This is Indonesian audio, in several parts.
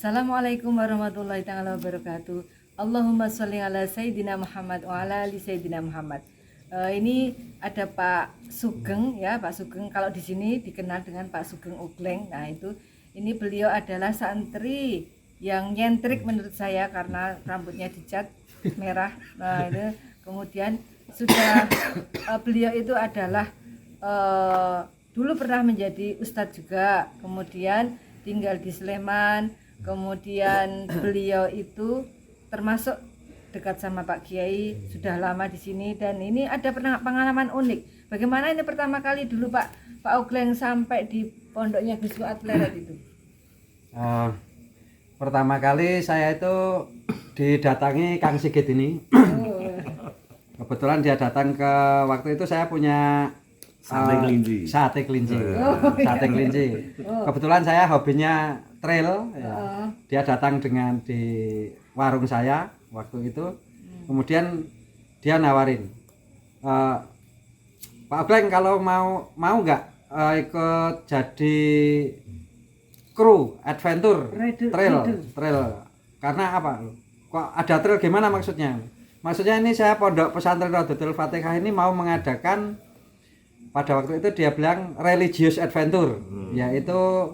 Assalamualaikum warahmatullahi taala wabarakatuh. Allahumma sholli ala Sayyidina Muhammad wa ala ali Sayyidina Muhammad. Ini ada Pak Sugeng ya, Pak Sugeng kalau di sini dikenal dengan Pak Sugeng Ugleng. Nah, ini beliau adalah santri yang nyentrik menurut saya karena rambutnya dicat merah. Nah, itu kemudian sudah beliau itu adalah dulu pernah menjadi ustadz juga, kemudian tinggal di Sleman. Kemudian beliau itu termasuk dekat sama Pak Kiai, sudah lama di sini, dan ini ada pengalaman unik. Bagaimana ini pertama kali dulu Pak Ugleng sampai di pondoknya Gus Fuad Pleret itu? Pertama kali saya itu didatangi Kang Sigit ini. Kebetulan dia datang ke waktu itu saya punya sate kelinci. Sate kelinci. Kebetulan saya hobinya trail ya. Dia datang dengan di warung saya waktu itu. Kemudian dia nawarin, Pak Ugleng kalau mau nggak ikut jadi kru adventure trail. Karena apa? Kok ada trail gimana maksudnya? Maksudnya ini saya pondok pesantren Rodotul Fatihah ini mau mengadakan, pada waktu itu dia bilang religious adventure, yaitu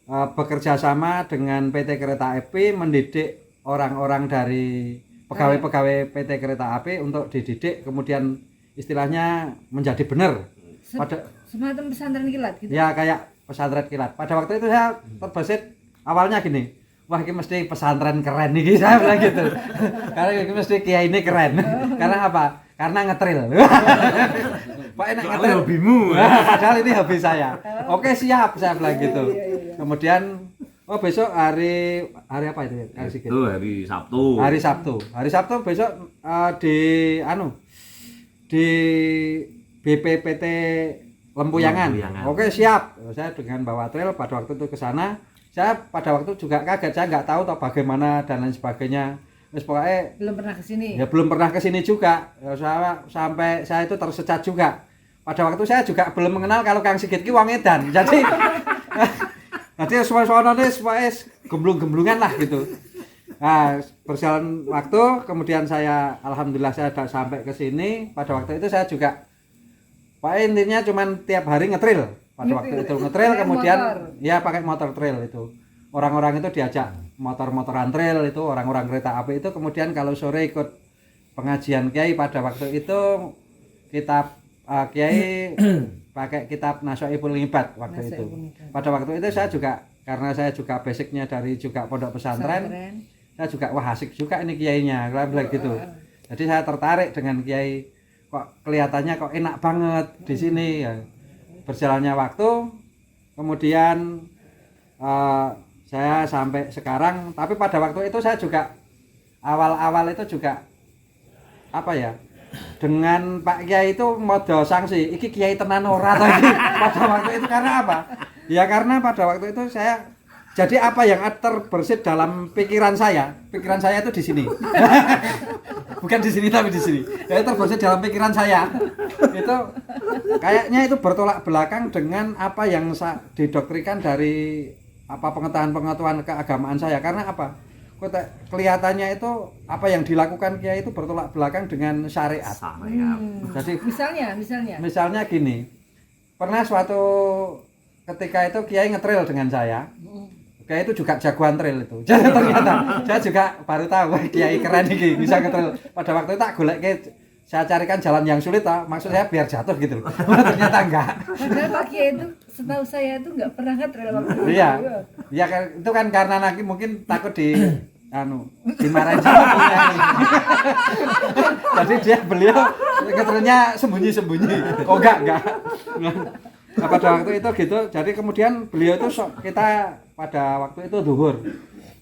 bekerja sama dengan PT Kereta Api mendidik orang-orang dari pegawai-pegawai PT Kereta Api untuk dididik kemudian istilahnya menjadi benar. Semacam pesantren kilat gitu. Ya, kayak pesantren kilat. Pada waktu itu saya terbesit awalnya gini, wah ini mesti pesantren keren nih, saya bilang gitu. Karena ini mesti kiai ini keren. Karena apa? Karena ngetril. Pak enak ngetril. Hobimu. Padahal ini hobi saya. Oke siap, saya bilang gitu. Kemudian besok hari apa itu ya? Itu hari Sabtu. Hari Sabtu besok di BPPT Lempuyangan. Oke siap. Saya dengan bawa trail pada waktu itu ke sana. Saya pada waktu juga kaget, saya nggak tahu bagaimana dan lain sebagainya. Terus pokoknya belum pernah ke sini. Ya belum pernah ke sini juga. Sampai saya itu tersecat juga. Pada waktu saya juga belum mengenal kalau Kang Sigit ki wong edan. Jadi suasana-suasana gemblung-gemblungan lah gitu. Nah, berjalan waktu kemudian saya alhamdulillah saya sudah sampai ke sini. Pada waktu itu saya juga intinya cuman tiap hari ngetril. Pada waktu itu ngetrail kemudian ya pakai motor trail itu. Orang-orang itu diajak motor-motoran trail itu, orang-orang kereta api itu, kemudian kalau sore ikut pengajian kiai. Pada waktu itu kitab kiai pakai kitab Nasyaibul Ibad waktu itu. Pada waktu itu saya juga, karena saya juga basicnya dari juga pondok pesantren, saya juga wah asik juga ini kiainya, bilang gitu. Jadi saya tertarik dengan kiai, kok kelihatannya kok enak banget di sini ya. Berjalannya waktu, kemudian saya sampai sekarang, tapi pada waktu itu saya juga awal-awal itu juga apa ya, dengan Pak Kiai itu modal sanksi, iki Kiai tenan ora lagi pada waktu itu. Karena apa? Ya karena pada waktu itu saya, jadi apa yang terbersit dalam pikiran saya itu di sini. Bukan di sini tapi di sini. Ya terbersit dalam pikiran saya. Itu kayaknya itu bertolak belakang dengan apa yang didoktrikan dari pengetahuan keagamaan saya. Karena apa? Kelihatannya itu apa yang dilakukan Kiai itu bertolak belakang dengan syariat. Jadi misalnya gini, pernah suatu ketika itu Kiai ngetrail dengan saya. Kiai itu juga jagoan trail itu. Jadi ternyata saya juga baru tahu Kiai keren ini bisa ngetrail. Pada waktu itu tak golek, saya carikan jalan yang sulit, maksud saya biar jatuh gitu. Ternyata enggak. Padahal Pak Kiai itu setahu saya itu enggak pernah ngetrail waktu itu. Iya. Ya itu kan karena nanti mungkin takut dimarahin sama Kiai. Jadi beliau ngetrailnya sembunyi-sembunyi. Oh enggak. Nah, pada waktu itu gitu. Jadi kemudian beliau itu kita pada waktu itu zuhur.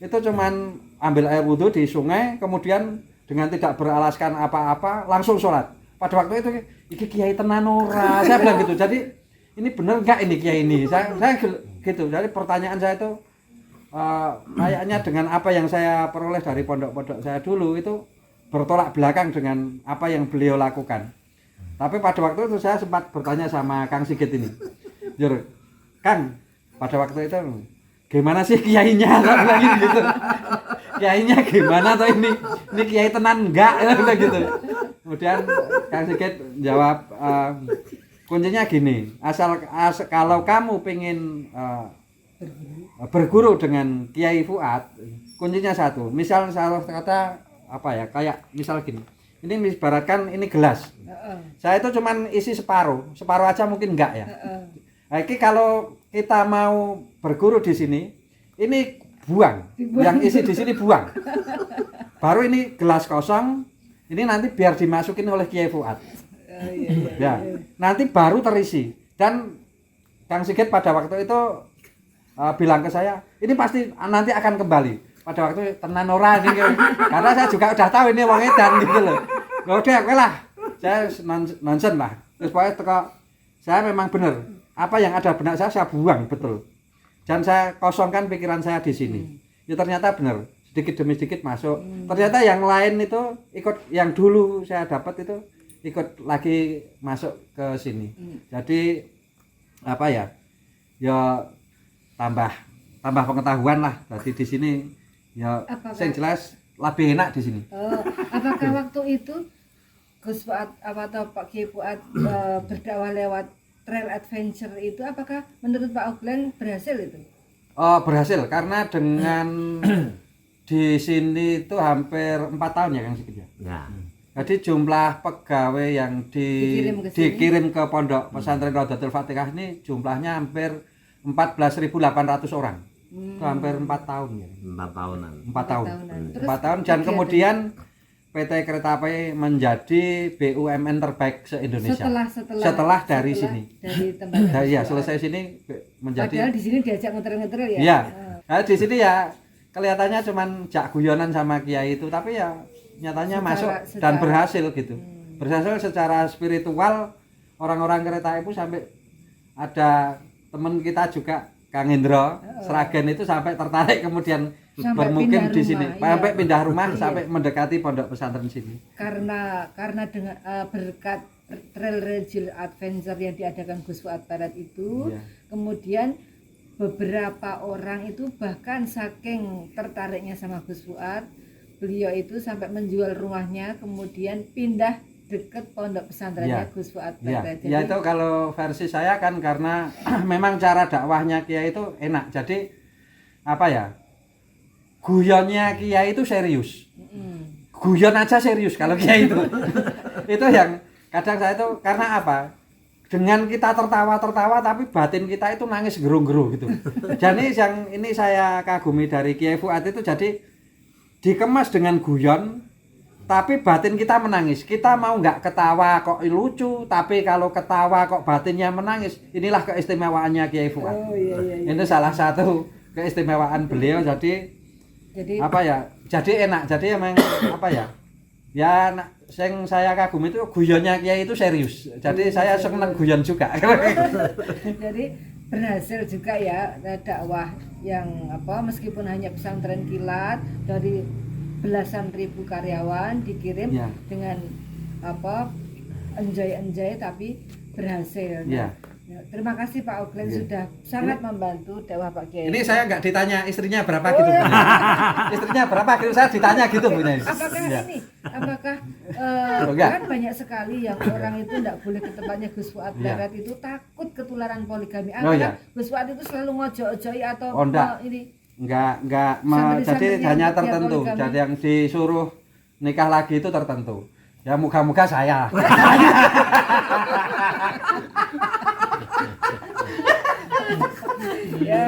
Itu cuman ambil air wudhu di sungai, kemudian dengan tidak beralaskan apa-apa langsung sholat. Pada waktu itu iki Kiai tenan ora, saya bilang gitu. Jadi ini benar enggak ini Kiai ini? Saya gitu. Jadi pertanyaan saya itu kayaknya dengan apa yang saya peroleh dari pondok-pondok saya dulu itu bertolak belakang dengan apa yang beliau lakukan. Tapi pada waktu itu saya sempat bertanya sama Kang Sigit ini, Kang, pada waktu itu gimana sih kiainya lagi gitu. Kiainya gimana tuh ini? Ini kiai tenan enggak gitu. Kemudian Kang Sigit jawab kuncinya gini, kalau kamu pengen berguru dengan Kiai Fuad, kuncinya satu. Misal salah kata apa ya? Kayak misal gini. Ini ibaratkan ini gelas. Saya itu cuman isi separuh aja mungkin enggak ya. Nah, ini kalau kita mau berguru di sini, ini buang. Yang isi di sini buang. Baru ini gelas kosong, ini nanti biar dimasukin oleh Kiai Fuad. Ya, nanti baru terisi. Dan Kang Sigit pada waktu itu bilang ke saya, ini pasti nanti akan kembali. Pada waktu tenan ora gitu. Karena saya juga udah tahu ini wong edan gitu loh. Ya udah oke lah. Saya nonsen lah. Terus pokoknya teko saya memang benar. Apa yang ada benak saya buang betul. Dan saya kosongkan pikiran saya di sini. Ya ternyata benar. Sedikit demi sedikit masuk. Ternyata yang lain itu ikut yang dulu saya dapat itu ikut lagi masuk ke sini. Jadi apa ya? Ya tambah pengetahuan lah. Jadi di sini ya yang jelas lebih enak di sini. Apakah waktu itu Gus Fuad atau Pak Kiai Fuad berdakwah lewat trail adventure itu, apakah menurut Pak Oglen berhasil itu? Oh, berhasil karena dengan di sini itu hampir 4 tahun ya Kang Sigit ya. Ya. Jadi jumlah pegawai yang dikirim ke Pondok Pesantren Rodatul Fatihah ini jumlahnya hampir 14.800 orang. Itu hampir 4 tahun ya. 4 tahunan. 4 tahun. Terus 4 tahun dan kemudian PT Kereta Api menjadi BUMN terbaik se-Indonesia. Setelah dari sini. Dari tempat. Iya, selesai sini menjadi. Padahal di sini diajak ngeter-ngeter ya. Iya. Nah, di sini ya kelihatannya cuman jak guyonan sama kiai itu, tapi ya nyatanya masuk dan berhasil gitu. Berhasil secara spiritual. Orang-orang Kereta Api sampai ada teman kita juga Kang Indro Sragen itu sampai tertarik kemudian bermukim di sini, sampai pindah rumah sampai mendekati pondok pesantren sini. Karena dengan berkat trail regional adventure yang diadakan Gus Fuad Barat itu, kemudian beberapa orang itu bahkan saking tertariknya sama Gus Fuad, beliau itu sampai menjual rumahnya kemudian pindah dekat pondok pesantrennya Gus Fuad Barat. Ya itu kalau versi saya kan karena memang cara dakwahnya Kiai itu enak. Jadi apa ya? Guyonnya Kiai itu serius. Guyon aja serius kalau Kiai itu. Itu yang kadang saya itu karena apa? Dengan kita tertawa-tertawa tapi batin kita itu nangis gerung-gerung gitu. Jadi yang ini saya kagumi dari Kiai Fuad itu jadi dikemas dengan guyon tapi batin kita menangis. Kita mau nggak ketawa kok lucu, tapi kalau ketawa kok batinnya menangis. Inilah keistimewaannya Kiai Fuad. Itu salah satu keistimewaan beliau. Jadi apa ya? Jadi enak. Jadi emang apa ya? Ya yang saya kagum itu guyonnya Kiai itu serius. Jadi saya senang guyon juga. Jadi berhasil juga ya dakwah yang apa meskipun hanya pesantren kilat dari belasan ribu karyawan dikirim dengan apa enjoy tapi berhasil. Ya, terima kasih Pak Oglen sudah sangat membantu dakwah Pak Kiai. Ini saya nggak ditanya istrinya berapa gitu. Istrinya berapa gitu saya ditanya gitu Bu Nyai. Apakah kan banyak sekali yang orang itu tidak boleh ke tempatnya Gus Fuad Barat itu takut ketularan poligami. Gus Fuad itu selalu ngojo-ojoi atau ini? Enggak jadi hanya tertentu. Jadi yang disuruh nikah lagi itu tertentu. Ya moga-moga saya. Ya.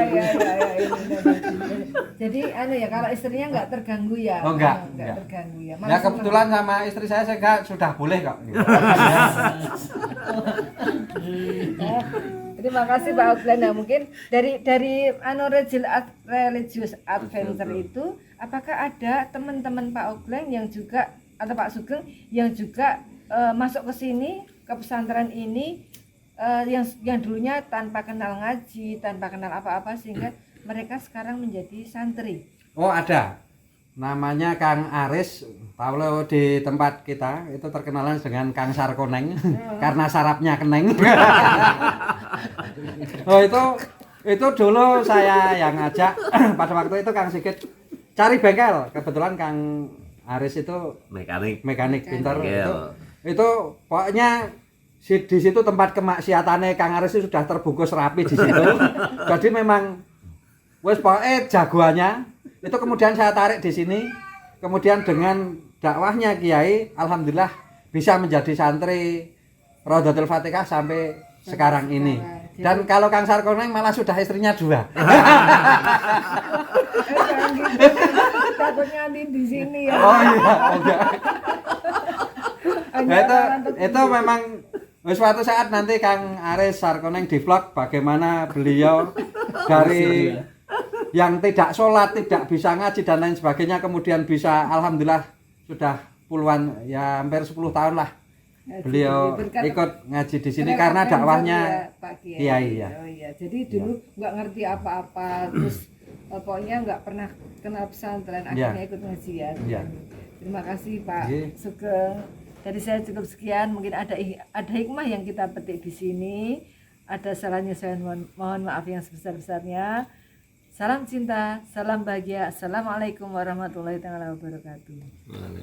Jadi kalau istrinya nggak terganggu ya. Oh enggak terganggu ya. Ya kebetulan sama istri saya sudah boleh kok. Terima kasih Pak Oglen. Nah, mungkin dari religious adventure itu apakah ada teman-teman Pak Oglen yang juga atau Pak Sugeng yang juga masuk ke sini ke pesantren ini yang dulunya tanpa kenal ngaji, tanpa kenal apa-apa sehingga mereka sekarang menjadi santri. Oh, ada. Namanya Kang Aris. Kalau di tempat kita itu terkenalan dengan Kang Sarkoneng karena sarapnya keneng. Oh, Itu dulu saya yang ngajak pada waktu itu Kang Sigit cari bengkel. Kebetulan Kang Aris itu mekanik pintar itu pokoknya di situ tempat kemaksiatannya Kang Aris itu sudah terbungkus rapi di situ. Jadi memang wes pokoknya jagoannya itu kemudian saya tarik di sini. Kemudian dengan dakwahnya Kiai, alhamdulillah bisa menjadi santri Rodotul Fatihah sampai sekarang ini. Dan kalau Kang Sarkoneng malah sudah istrinya 2. Takutnya di sini ya. Oh iya, enggak. Nah, itu memang suatu saat nanti Kang Aris Sarkoneng di vlog bagaimana beliau dari yang tidak sholat, tidak bisa ngaji dan lain sebagainya, kemudian bisa alhamdulillah sudah puluhan, ya hampir 10 tahun lah beliau ikut ngaji di sini karena dakwahnya Kiai ya. Oh iya, jadi dulu nggak ngerti apa-apa, terus pokoknya nggak pernah kenal pesantren, akhirnya ikut ngajian. Terima kasih Pak Sugeng. Dari saya cukup sekian, mungkin ada hikmah yang kita petik di sini. Ada salahnya saya mohon maaf yang sebesar-besarnya. Salam cinta, salam bahagia. Assalamualaikum warahmatullahi wabarakatuh.